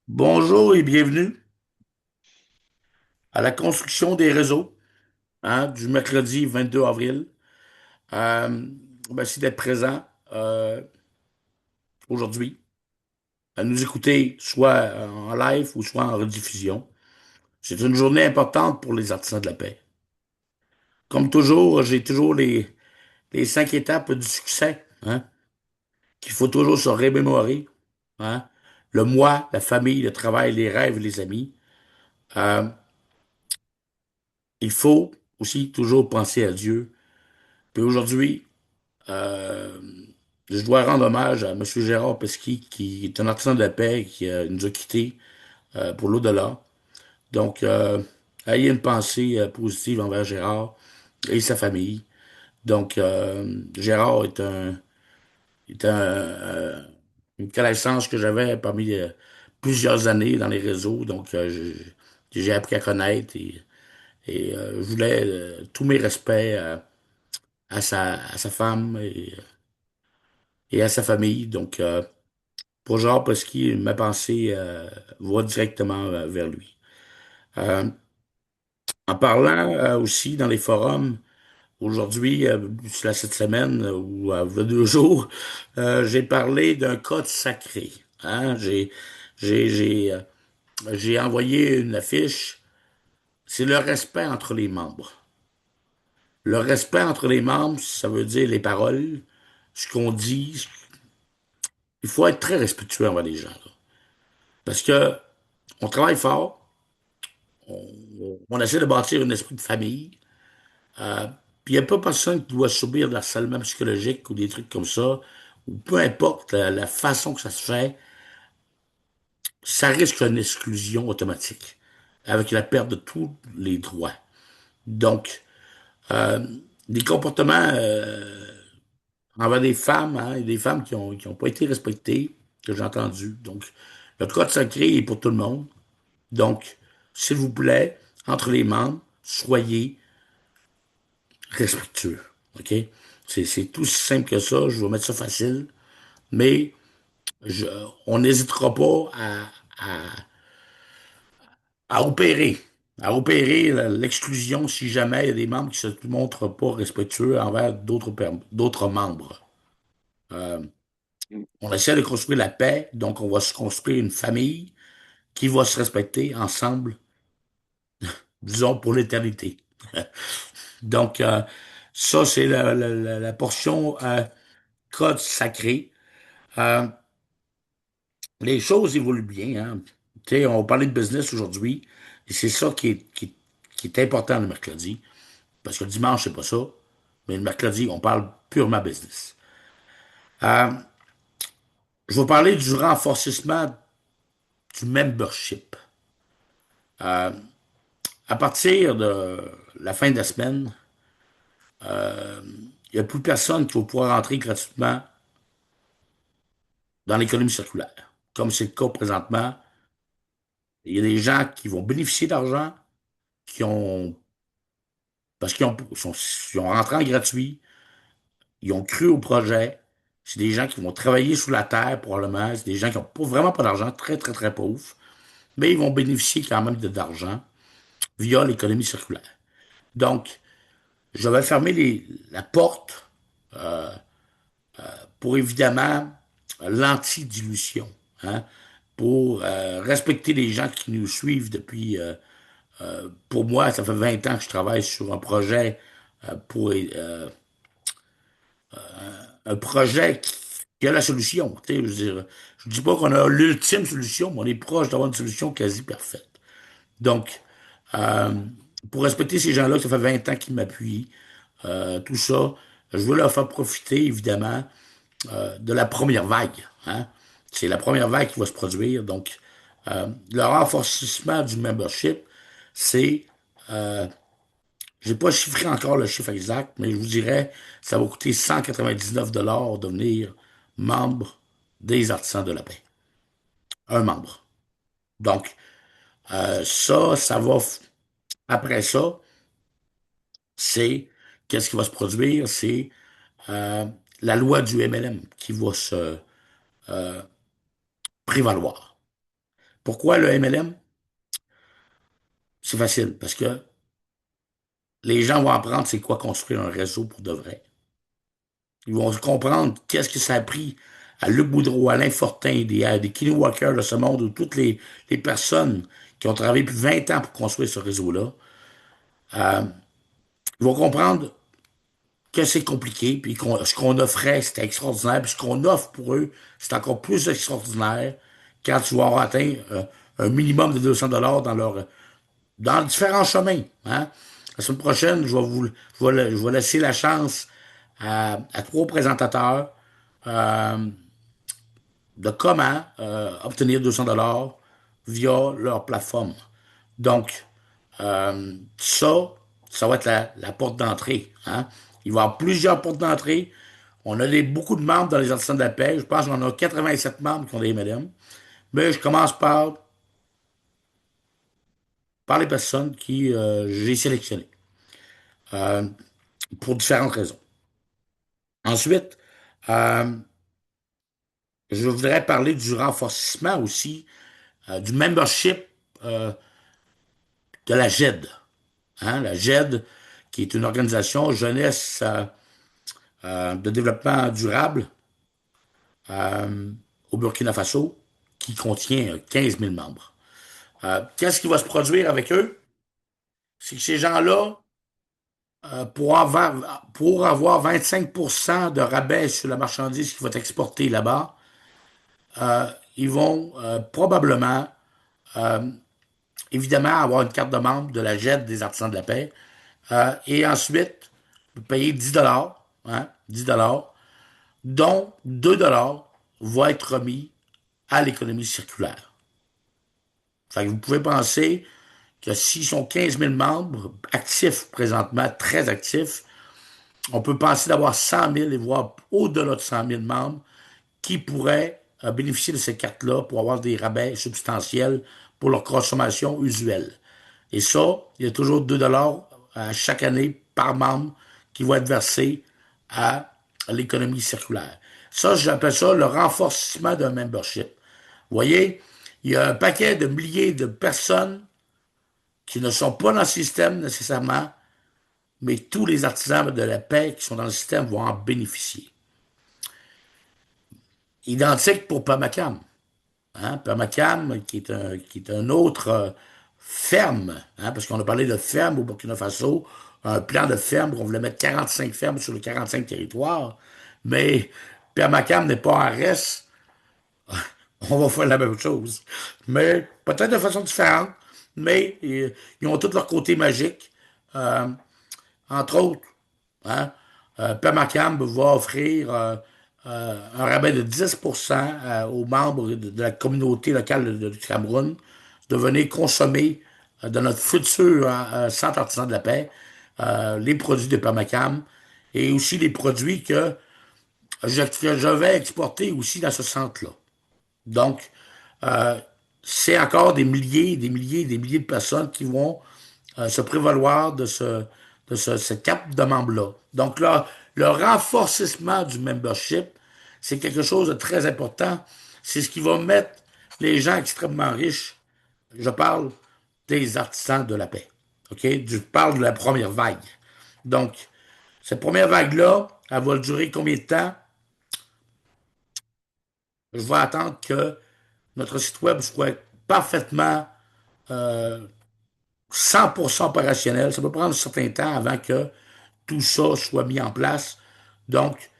Bonjour et bienvenue à la construction des réseaux du mercredi 22 avril. Merci d'être présent aujourd'hui, à nous écouter soit en live ou soit en rediffusion. C'est une journée importante pour les artisans de la paix. Comme toujours, j'ai toujours les 5 étapes du succès qu'il faut toujours se remémorer. hein. Le moi, la famille, le travail, les rêves, les amis. Euh, il faut aussi toujours penser à Dieu. Puis aujourd'hui, Euh, je dois rendre hommage à M. Gérard Pesqui, qui est un artisan de la paix qui nous a quittés pour l'au-delà. Donc, ayez une pensée positive envers Gérard et sa famille. Donc, Gérard est une connaissance que j'avais parmi plusieurs années dans les réseaux. Donc, j'ai appris à connaître et je voulais tous mes respects à sa femme et à sa famille. Donc, pour Jean Pesky, ma pensée va directement vers lui. Euh, En parlant aussi dans les forums, aujourd'hui, cette semaine ou il y a 2 jours, j'ai parlé d'un code sacré. J'ai, j'ai, euh, j'ai envoyé une affiche. C'est le respect entre les membres. Le respect entre les membres, ça veut dire les paroles, ce qu'on dit. Il faut être très respectueux envers les gens, là. Parce que on travaille fort, on essaie de bâtir un esprit de famille. Euh, Puis il n'y a pas personne qui doit subir de l'harcèlement psychologique ou des trucs comme ça, ou peu importe la façon que ça se fait, ça risque une exclusion automatique, avec la perte de tous les droits. Donc, euh, des comportements envers des femmes, et des femmes qui ont pas été respectées, que j'ai entendu. Donc, le code sacré est pour tout le monde. Donc, s'il vous plaît, entre les membres, soyez respectueux. OK? C'est tout si simple que ça. Je vais mettre ça facile. Mais je- on n'hésitera pas à opérer l'exclusion si jamais il y a des membres qui ne se montrent pas respectueux envers d'autres membres. Euh, on essaie de construire la paix, donc on va se construire une famille qui va se respecter ensemble, disons, pour l'éternité. Donc, ça, c'est la portion code sacré. Euh, les choses évoluent bien, hein. Tu sais, on va parler de business aujourd'hui, et c'est ça qui est important le mercredi, parce que le dimanche, c'est pas ça, mais le mercredi, on parle purement business. Euh, je vais parler du renforcement du membership. Euh, à partir de la fin de la semaine, il n'y a plus personne qui va pouvoir entrer gratuitement dans l'économie circulaire. Comme c'est le cas présentement, il y a des gens qui vont bénéficier d'argent, qui ont parce ils ont rentré en gratuit, ils ont cru au projet. C'est des gens qui vont travailler sous la terre, probablement. C'est des gens qui n'ont vraiment pas d'argent, très, très, très pauvres. Mais ils vont bénéficier quand même d'argent via l'économie circulaire. Donc, je vais fermer la porte pour évidemment l'anti-dilution, hein, pour respecter les gens qui nous suivent depuis. Pour moi, ça fait 20 ans que je travaille sur pour un projet qui a la solution. Tu sais, je veux dire, je dis pas qu'on a l'ultime solution, mais on est proche d'avoir une solution quasi parfaite. Donc, euh, pour respecter ces gens-là, ça fait 20 ans qu'ils m'appuient, tout ça, je veux leur faire profiter, évidemment, de la première vague. Hein. C'est la première vague qui va se produire. Donc, le renforcement du membership, c'est j'ai pas chiffré encore le chiffre exact, mais je vous dirais, ça va coûter 199 de devenir membre des Artisans de la paix. Un membre. Donc, ça va. Après ça, c'est, qu'est-ce qui va se produire? C'est euh, la loi du MLM qui va se prévaloir. Pourquoi le MLM? C'est facile, parce que les gens vont apprendre c'est quoi construire un réseau pour de vrai. Ils vont comprendre qu'est-ce que ça a pris à Luc Boudreau, à Alain Fortin, des Kenny Walker de ce monde, ou toutes les personnes qui ont travaillé plus de 20 ans pour construire ce réseau-là. Euh, Ils vont comprendre que c'est compliqué, puis ce qu'on offrait, c'était extraordinaire, puis ce qu'on offre pour eux, c'est encore plus extraordinaire quand tu vas avoir atteint un minimum de 200 $ dans différents chemins. Hein. La semaine prochaine, je vais laisser la chance à trois présentateurs euh, de comment obtenir 200 $ via leur plateforme. Donc, ça, ça va être la porte d'entrée. Hein. Il va y avoir plusieurs portes d'entrée. On a beaucoup de membres dans les artisans de la paix. Je pense qu'on a 87 membres qui ont des MLM. Mais je commence par les personnes qui j'ai sélectionnées euh, pour différentes raisons. Ensuite, euh, je voudrais parler du renforcement aussi, du membership euh, de la GED. Hein, la GED, qui est une organisation jeunesse de développement durable euh, au Burkina Faso, qui contient 15 000 membres. Qu'est-ce qui va se produire avec eux? C'est que ces gens-là, pour avoir 25% de rabais sur la marchandise qui va être exportée là-bas, ils vont probablement, évidemment, avoir une carte de membre de la GED des artisans de la paix, et ensuite payer 10 dollars, hein, 10 dollars, dont 2 dollars vont être remis à l'économie circulaire. Fait que vous pouvez penser que s'ils sont 15 000 membres actifs présentement, très actifs, on peut penser d'avoir 100 000 et voire au-delà de 100 000 membres qui pourraient bénéficier de ces cartes-là pour avoir des rabais substantiels pour leur consommation usuelle. Et ça, il y a toujours 2 dollars chaque année par membre qui vont être versés à l'économie circulaire. Ça, j'appelle ça le renforcement d'un membership. Vous voyez, il y a un paquet de milliers de personnes qui ne sont pas dans le système nécessairement, mais tous les artisans de la paix qui sont dans le système vont en bénéficier. Identique pour Pamacam. Hein? Pamacam, qui est un autre ferme, hein? Parce qu'on a parlé de ferme au Burkina Faso, un plan de ferme, on voulait mettre 45 fermes sur les 45 territoires, mais Pamacam n'est pas en reste, on va faire la même chose. Mais peut-être de façon différente, mais ils ont tous leur côté magique. Euh, Entre autres, hein, Pemacam va offrir un rabais de 10% aux membres de la communauté locale du Cameroun de venir consommer dans notre futur centre artisan de la paix les produits de Pemacam et aussi les produits que je vais exporter aussi dans ce centre-là. Donc, euh, c'est encore des milliers, des milliers, des milliers de personnes qui vont se prévaloir ce cap de membre-là. Donc là, le renforcement du membership, c'est quelque chose de très important. C'est ce qui va mettre les gens extrêmement riches. Je parle des artisans de la paix. OK? Je parle de la première vague. Donc, cette première vague-là, elle va durer combien de temps? Je vais attendre que notre site web soit parfaitement euh, 100% opérationnel. Ça peut prendre un certain temps avant que tout ça soit mis en place. Donc,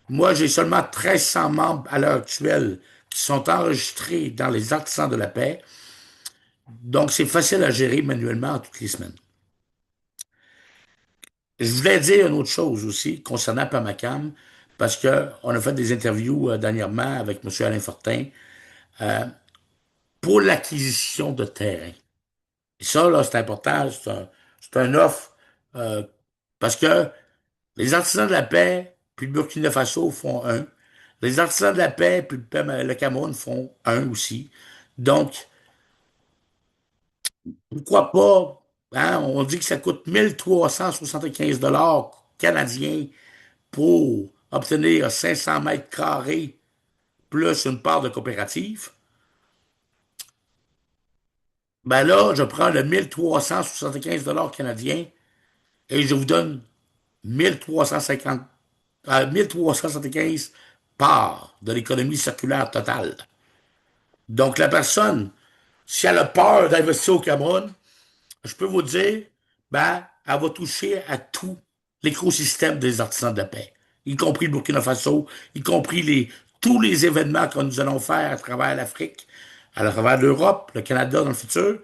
moi, j'ai seulement 1300 membres à l'heure actuelle qui sont enregistrés dans les artisans de la paix. Donc, c'est facile à gérer manuellement toutes les semaines. Je voulais dire une autre chose aussi concernant Pamacam, parce qu'on a fait des interviews dernièrement avec M. Alain Fortin pour l'acquisition de terrain. Et ça, là, c'est important, c'est un offre euh, parce que les artisans de la paix, puis le Burkina Faso font un. Les artisans de la paix, puis le Cameroun font un aussi. Donc, pourquoi pas, hein, on dit que ça coûte 1375 $ canadiens pour obtenir 500 mètres carrés plus une part de coopérative. Ben là, je prends le 1375 $ canadiens et je vous donne 1350, 1375 parts de l'économie circulaire totale. Donc, la personne, si elle a peur d'investir au Cameroun, je peux vous dire, ben, elle va toucher à tout l'écosystème des artisans de la paix, y compris le Burkina Faso, y compris tous les événements que nous allons faire à travers l'Afrique, à travers l'Europe, le Canada dans le futur,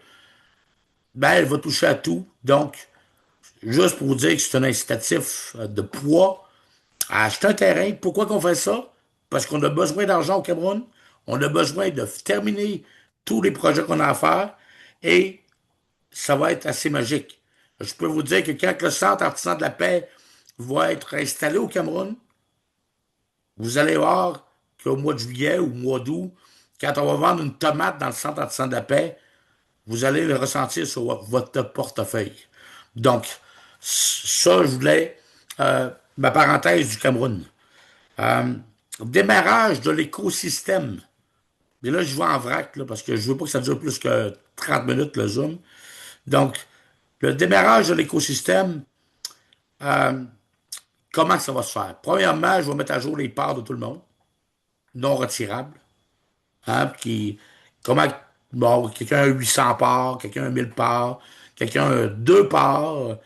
ben, elle va toucher à tout. Donc, juste pour vous dire que c'est un incitatif de poids à acheter un terrain. Pourquoi qu'on fait ça? Parce qu'on a besoin d'argent au Cameroun. On a besoin de terminer tous les projets qu'on a à faire et ça va être assez magique. Je peux vous dire que quand le Centre artisan de la paix va être installé au Cameroun, vous allez voir qu'au mois de juillet ou au mois d'août, quand on va vendre une tomate dans le Centre artisan de la paix, vous allez le ressentir sur votre portefeuille. Donc, ça, je voulais ma parenthèse du Cameroun. Euh, Démarrage de l'écosystème. Et là, je vais en vrac, là, parce que je veux pas que ça dure plus que 30 minutes, le Zoom. Donc, le démarrage de l'écosystème, euh, comment ça va se faire? Premièrement, je vais mettre à jour les parts de tout le monde, non retirables. Hein, comment, bon, quelqu'un a 800 parts, quelqu'un a 1000 parts, quelqu'un a 2 parts.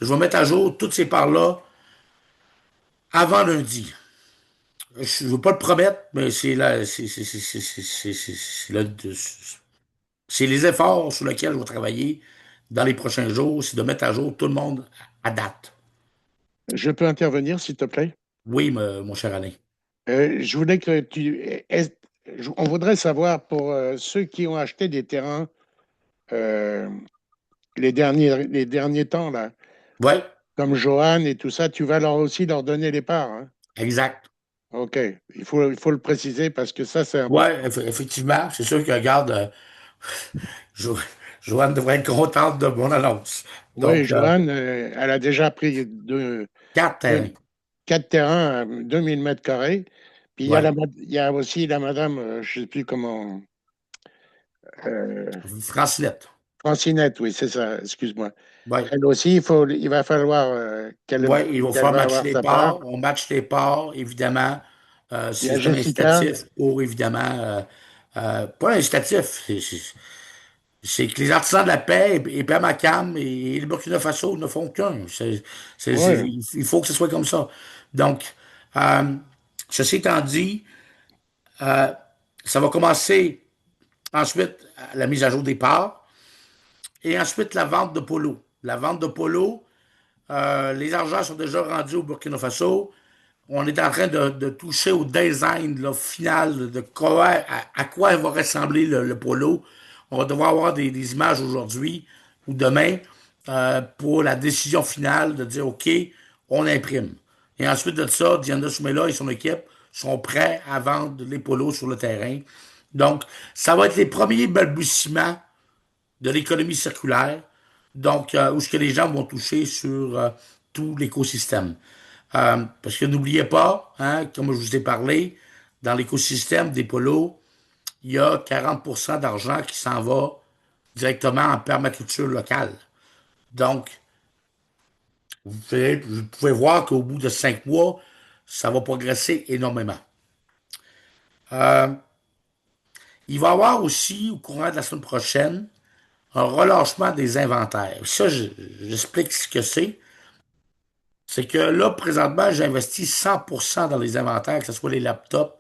Je vais mettre à jour toutes ces parts-là avant lundi. Je ne veux pas le promettre, mais c'est les efforts sur lesquels je vais travailler dans les prochains jours, c'est de mettre à jour tout le monde à date. Je peux intervenir, s'il te plaît? Oui, mon cher Alain. Je voulais que tu... On voudrait savoir pour ceux qui ont acheté des terrains euh, les derniers temps, là, Oui, comme Johan et tout ça, tu vas leur aussi leur donner les parts, hein? exact. OK. Il faut le préciser parce que ça, c'est Oui, important. effectivement, c'est sûr que, regarde, Jo- Joanne devrait être contente de mon annonce. Oui, Donc, Johan, elle a déjà pris 4 terrains. 4 terrains à 2000 m². Puis Oui. il y a aussi la madame, je ne sais plus comment, euh, Francinette. Francinette, oui, c'est ça, excuse-moi. Oui. Elle aussi, il va falloir Oui, il va qu'elle falloir va matcher avoir les sa part. parts. On match les parts, évidemment. Il y a C'est un Jessica, incitatif pour, évidemment, pas un incitatif, c'est que les artisans de la paix et Pamacam et le Burkina Faso ne font qu'un. oui, Il faut que ce soit comme ça. Donc, euh, ceci étant dit, euh, ça va commencer ensuite la mise à jour des parts et ensuite la vente de polo. La vente de polo, les argents sont déjà rendus au Burkina Faso. On est en train de toucher au design là, final de quoi, à quoi va ressembler le polo. On va devoir avoir des images aujourd'hui ou demain pour la décision finale de dire OK, on imprime. Et ensuite de ça, Diana Soumela et son équipe sont prêts à vendre les polos sur le terrain. Donc, ça va être les premiers balbutiements de l'économie circulaire, donc où ce que les gens vont toucher sur tout l'écosystème. Parce que n'oubliez pas, hein, comme je vous ai parlé, dans l'écosystème des polos, il y a 40% d'argent qui s'en va directement en permaculture locale. Donc, vous pouvez voir qu'au bout de 5 mois, ça va progresser énormément. Euh, il va y avoir aussi, au courant de la semaine prochaine, un relâchement des inventaires. Ça, j'explique ce que c'est. C'est que là, présentement, j'investis 100% dans les inventaires, que ce soit les laptops,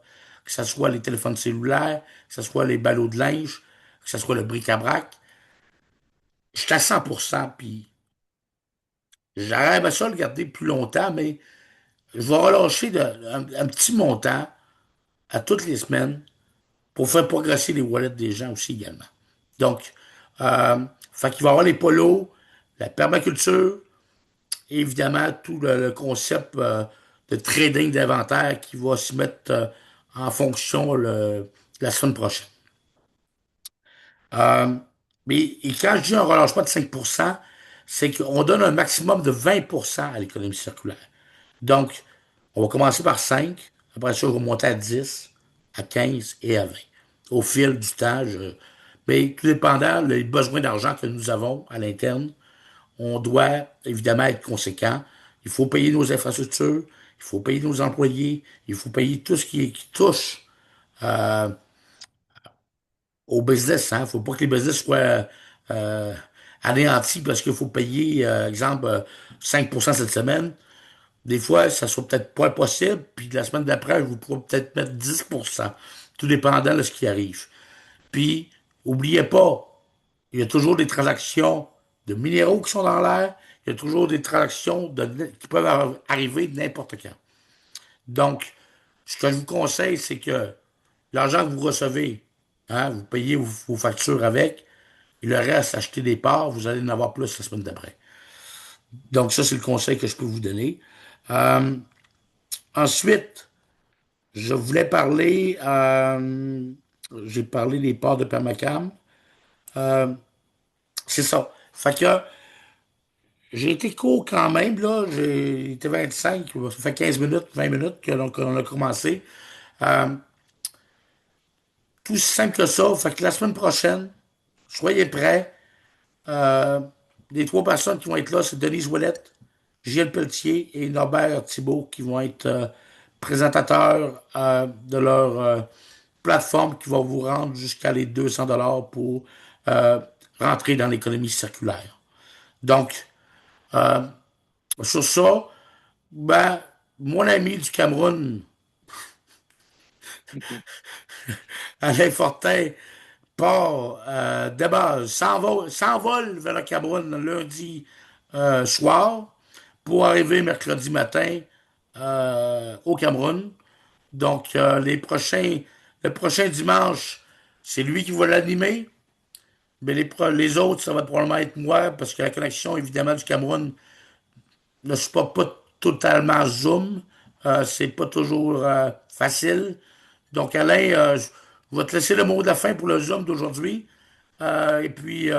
que ce soit les téléphones cellulaires, que ce soit les ballots de linge, que ce soit le bric-à-brac. Je suis à 100%, puis j'aimerais ça le garder plus longtemps, mais je vais relâcher un petit montant à toutes les semaines pour faire progresser les wallets des gens aussi également. Donc, fait qu'il va y avoir les polos, la permaculture, et évidemment tout le concept de trading d'inventaire qui va se mettre en fonction la semaine prochaine. Euh, et quand je dis un relâchement de 5%, c'est qu'on donne un maximum de 20% à l'économie circulaire. Donc, on va commencer par 5, après ça, on va monter à 10, à 15 et à 20. Au fil du temps, Mais tout dépendant des besoins d'argent que nous avons à l'interne, on doit évidemment être conséquent. Il faut payer nos infrastructures, il faut payer nos employés, il faut payer tout ce qui touche euh, au business. Il ne faut pas que les business soient euh, anéantis parce qu'il faut payer, exemple, 5% cette semaine. Des fois, ça ne sera peut-être pas possible, puis la semaine d'après, vous pourrez peut-être mettre 10%, tout dépendant de ce qui arrive. Puis, oubliez pas, il y a toujours des transactions de minéraux qui sont dans l'air, il y a toujours des transactions qui peuvent arriver n'importe quand. Donc, ce que je vous conseille, c'est que l'argent que vous recevez, hein, vous payez vos factures avec, il le reste, acheter des parts, vous allez en avoir plus la semaine d'après. Donc, ça, c'est le conseil que je peux vous donner. Euh, ensuite, je voulais parler, j'ai parlé des parts de Permacam. Euh, c'est ça. Fait que j'ai été court quand même, là. J'ai été 25, ça fait 15 minutes, 20 minutes qu'on a commencé. Euh, tout aussi simple que ça. Fait que la semaine prochaine, soyez prêts. Euh, les trois personnes qui vont être là, c'est Denise Ouellette, Gilles Pelletier et Norbert Thibault qui vont être présentateurs de leur plateforme qui va vous rendre jusqu'à les 200 $ pour euh, rentrer dans l'économie circulaire. Donc, euh, sur ça, ben, mon ami du Cameroun, Alain Fortin, part de base, s'envole vers le Cameroun lundi soir pour arriver mercredi matin au Cameroun. Donc, le prochain dimanche, c'est lui qui va l'animer. Mais les autres, ça va probablement être moi, parce que la connexion, évidemment, du Cameroun ne supporte pas totalement Zoom. C'est pas toujours facile. Donc, Alain, je vais te laisser le mot de la fin pour le Zoom d'aujourd'hui. Et puis,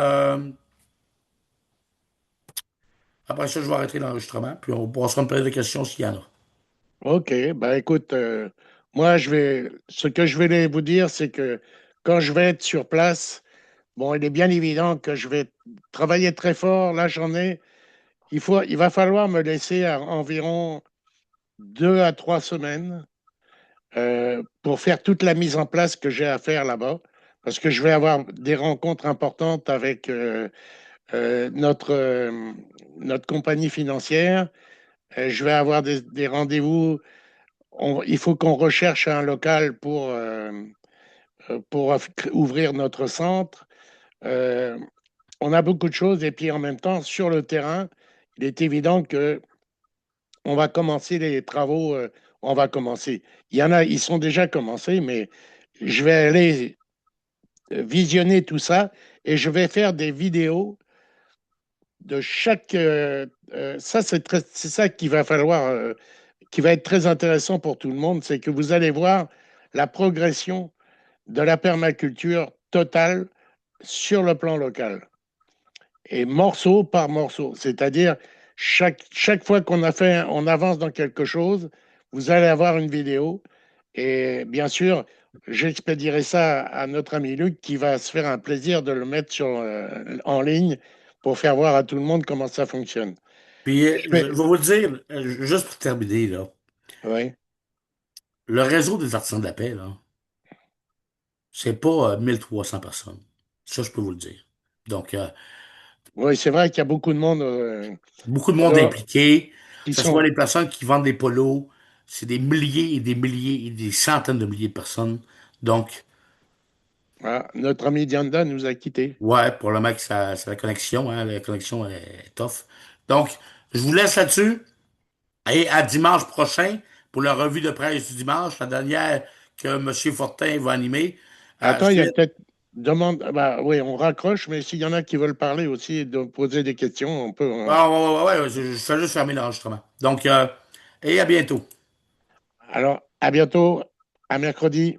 après ça, je vais arrêter l'enregistrement. Puis, on pourra se rendre des questions s'il y en a. OK, ben écoute, moi, ce que je vais vous dire, c'est que quand je vais être sur place, bon, il est bien évident que je vais travailler très fort la journée. Il va falloir me laisser environ 2 à 3 semaines pour faire toute la mise en place que j'ai à faire là-bas, parce que je vais avoir des rencontres importantes avec notre compagnie financière. Je vais avoir des rendez-vous. Il faut qu'on recherche un local pour ouvrir notre centre. Euh, on a beaucoup de choses et puis en même temps, sur le terrain, il est évident que on va commencer les travaux. On va commencer. Il y en a, ils sont déjà commencés, mais je vais aller visionner tout ça et je vais faire des vidéos de chaque. Ça, c'est ça qu'il va falloir, qui va être très intéressant pour tout le monde, c'est que vous allez voir la progression de la permaculture totale sur le plan local et morceau par morceau. C'est-à-dire, chaque fois on avance dans quelque chose, vous allez avoir une vidéo. Et bien sûr, j'expédierai ça à notre ami Luc qui va se faire un plaisir de le mettre en ligne pour faire voir à tout le monde comment ça fonctionne. Puis, Je je vais vais, vous le dire, juste pour terminer, là, oui, le réseau des artisans de la paix, là, c'est pas 1300 personnes. Ça, je peux vous le dire. Donc, oui, c'est vrai qu'il y a beaucoup de monde beaucoup de monde là, impliqué, qui que ce soit sont. les personnes qui vendent des polos, c'est des milliers et des milliers et des centaines de milliers de personnes. Donc, Ah, notre ami Dianda nous a quittés. ouais, pour le mec, c'est la connexion, hein, la connexion est tough. Donc, je vous laisse là-dessus et à dimanche prochain pour la revue de presse du dimanche, la dernière que M. Fortin va animer. Attends, il y a Suite. peut-être demande. Bah, oui, on raccroche, mais s'il y en a qui veulent parler aussi et de poser des questions, on peut. Ah, ouais, ouais, ouais, je fais juste fermer l'enregistrement. Donc, et à bientôt. Alors, à bientôt, à mercredi.